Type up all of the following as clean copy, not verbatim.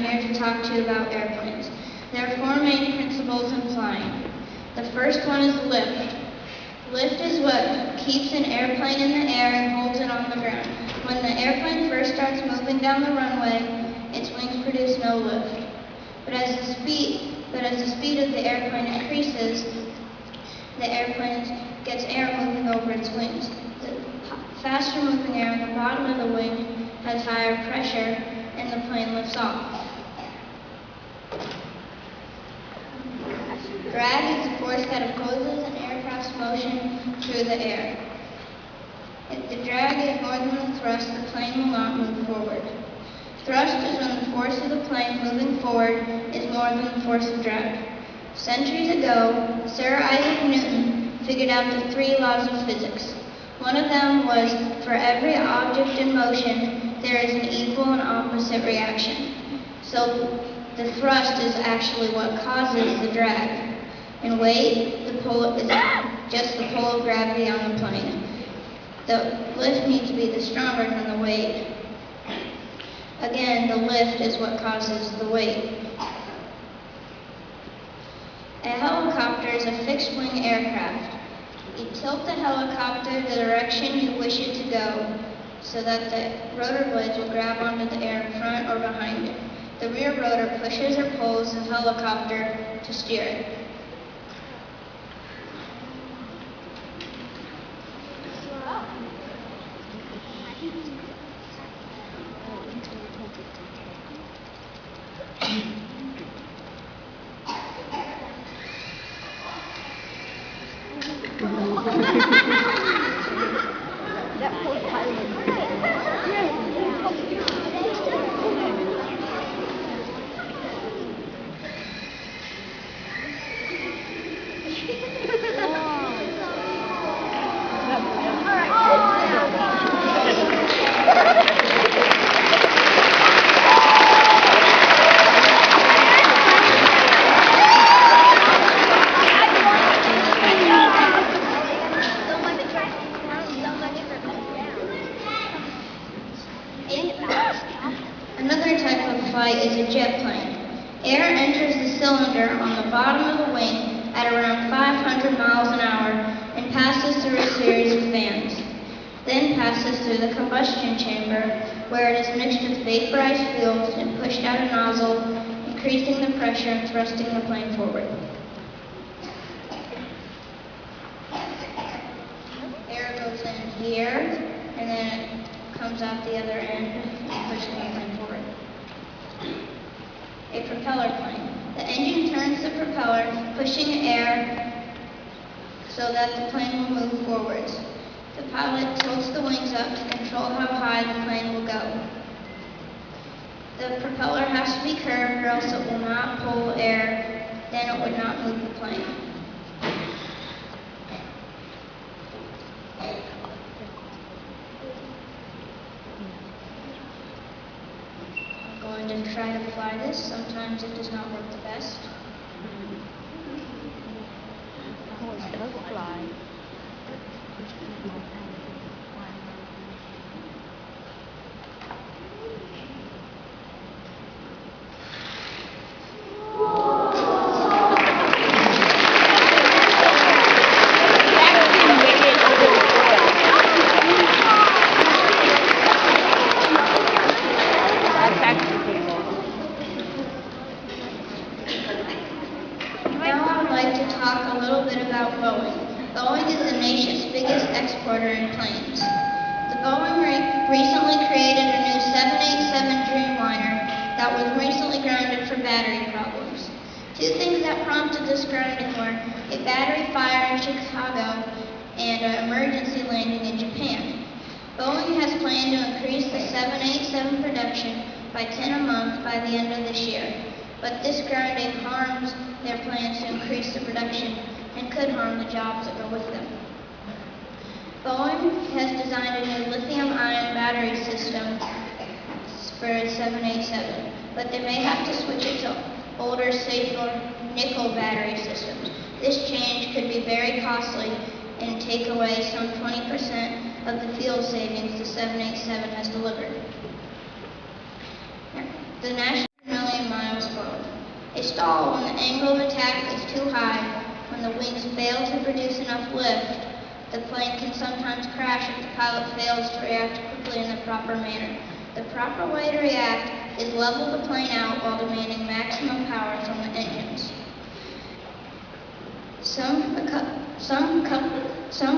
here to talk to you about airplanes. There are four main principles in flying. The first one is lift. Lift is what keeps an airplane in the air and holds it on the ground. When the airplane first starts moving down the runway, its wings produce no lift. But as the speed of the airplane increases, the airplane gets air moving over its wings. The faster moving air on the bottom of the wing has higher pressure, and the plane lifts off. Drag is the force that opposes an aircraft's motion through the air. If the drag is more than the thrust, the plane will not move forward. Thrust is when the force of the plane moving forward is more than the force of drag. Centuries ago, Sir Isaac Newton figured out the three laws of physics. One of them was, for every object in motion, there is an equal and opposite reaction. So the thrust is actually what causes the drag. In weight, the pull is just the pull of gravity on the plane. The lift needs to be stronger than the weight. Again, the lift is what causes the weight. A helicopter is a fixed-wing aircraft. You tilt the helicopter the direction you wish it to go so that the rotor blades will grab onto the air in front or behind it. The rear rotor pushes or pulls the helicopter to steer it. Another type of flight is a jet plane. Air enters the cylinder on the bottom of the wing at around 500 miles an hour and passes through a series of fans. Then passes through the combustion chamber, where it is mixed with vaporized fuels and pushed out a nozzle, increasing the pressure and thrusting the plane forward. Air goes in here, and then it comes out the other end, pushing the plane forward. A propeller plane. The engine turns the propeller, pushing air so that the plane will move forwards. The pilot tilts the wings up to control how high the plane will go. The propeller has to be curved or else it will not pull air, then it would not move the plane. I'm going to try to fly this. Sometimes it does not work the best. Talk a little bit about Boeing. Boeing is the nation's biggest exporter in planes. The Boeing recently created a new 787 Dreamliner that was recently grounded for battery problems. Two things that prompted this grounding were a battery fire in Chicago and an emergency landing in Japan. Boeing has planned to increase the 787 production by 10 a month by the end of this year. But this grounding harms their plans to increase the production and could harm the jobs that go with them. Boeing has designed a new lithium-ion battery system for a 787, but they may have to switch it to older, safer nickel battery systems. This change could be very costly and take away some 20% of the fuel savings the 787 has delivered. The National They stall when the angle of attack is too high. When the wings fail to produce enough lift, the plane can sometimes crash if the pilot fails to react quickly in the proper manner. The proper way to react is level the plane out while demanding maximum power from the engines. Some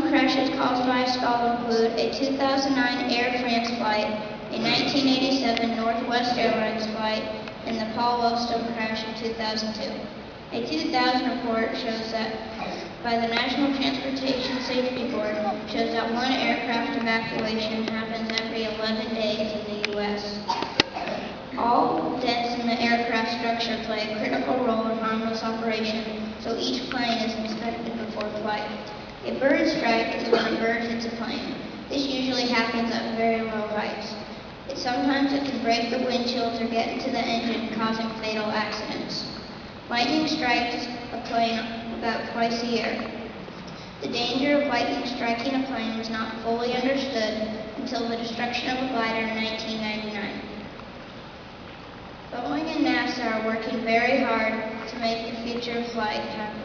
crashes caused by a stall include a 2009 Air France flight, a 1987 Northwest Airlines flight, and the Paul Wellstone crash in 2002. A 2000 report shows that by the National Transportation Safety Board shows that one aircraft evacuation happens every 11 days in the U.S. All dents in the aircraft structure play a critical role in harmless operation, so each plane is inspected before flight. A bird strike is when a bird hits a plane. This usually happens at very low heights. Sometimes it can break the windshields or get into the engine, causing fatal accidents. Lightning strikes a plane about twice a year. The danger of lightning striking a plane was not fully understood until the destruction of a glider in 1999. Boeing and NASA are working very hard to make the future of flight happen.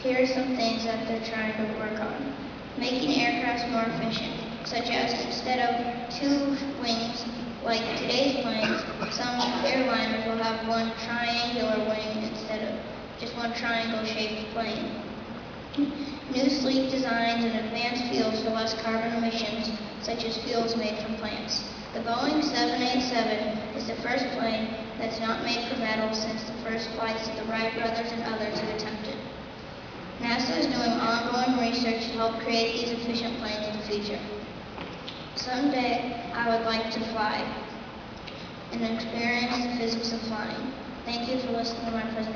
Here are some things that they're trying to work on. Making aircraft more efficient, such as instead of two wings like today's planes, some airliners will have one triangular wing instead of just one triangle-shaped plane. New sleek designs and advanced fuels for less carbon emissions, such as fuels made from plants. The Boeing 787 is the first plane that's not made from metal since the first flights that the Wright brothers and others have attempted. NASA is doing ongoing research to help create these efficient planes in the future. Someday, I would like to fly and experience the physics of flying. Thank you for listening to my presentation.